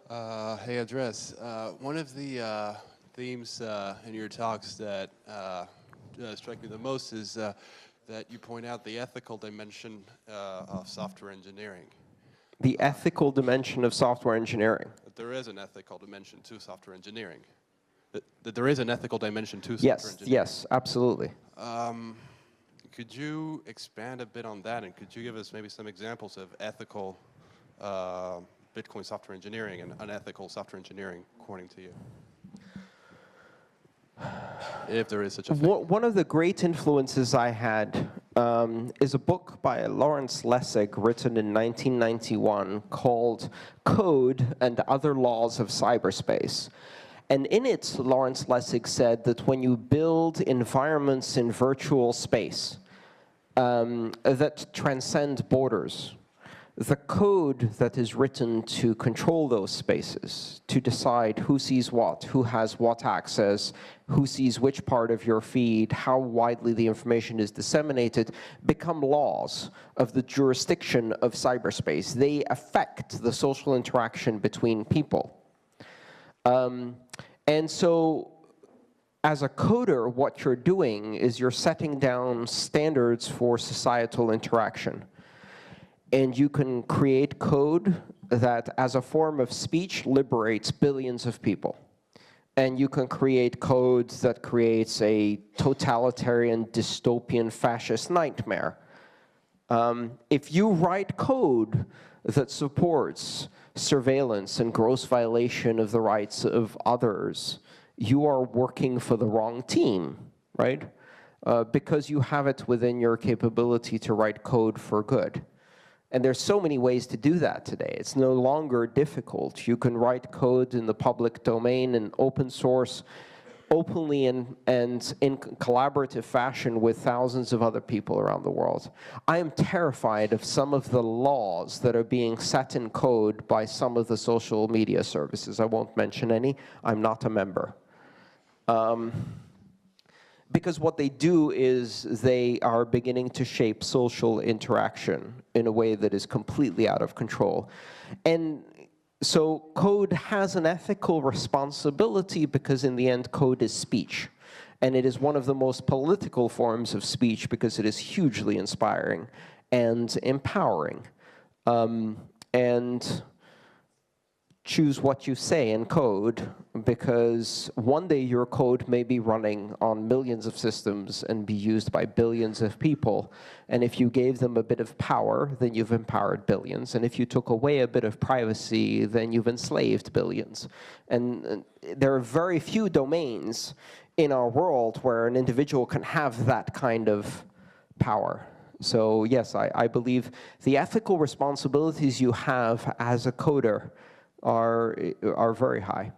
Hey, Andres. One of the themes in your talks that strike me the most is that you point out the ethical dimension of software engineering. The ethical dimension of software engineering. That there is an ethical dimension to software engineering. That there is an ethical dimension to software engineering. Yes, absolutely. Could you expand a bit on that, and could you give us maybe some examples of ethical Bitcoin software engineering and unethical software engineering, according to you? If there is such a thing. One of the great influences I had is a book by Lawrence Lessig written in 1991 called Code and Other Laws of Cyberspace. And in it, Lawrence Lessig said that when you build environments in virtual space that transcend borders, the code that is written to control those spaces, to decide who sees what, who has what access, who sees which part of your feed, how widely the information is disseminated, become laws of the jurisdiction of cyberspace. They affect the social interaction between people. And so, as a coder, what you're doing is you're setting down standards for societal interaction. And you can create code that, as a form of speech, liberates billions of people. And you can create code that creates a totalitarian, dystopian, fascist nightmare. If you write code that supports surveillance and gross violation of the rights of others, you are working for the wrong team, right? Because you have it within your capability to write code for good. And there's so many ways to do that today. It's no longer difficult. You can write code in the public domain and open source openly and in collaborative fashion with thousands of other people around the world. I am terrified of some of the laws that are being set in code by some of the social media services. I won't mention any. I'm not a member. Because what they do is they are beginning to shape social interaction in a way that is completely out of control. And so code has an ethical responsibility because in the end, code is speech. And it is one of the most political forms of speech because it is hugely inspiring and empowering. And choose what you say in code, because one day your code may be running on millions of systems and be used by billions of people. And if you gave them a bit of power, then you've empowered billions. And if you took away a bit of privacy, then you've enslaved billions. And there are very few domains in our world where an individual can have that kind of power. So yes, I believe the ethical responsibilities you have as a coder are very high.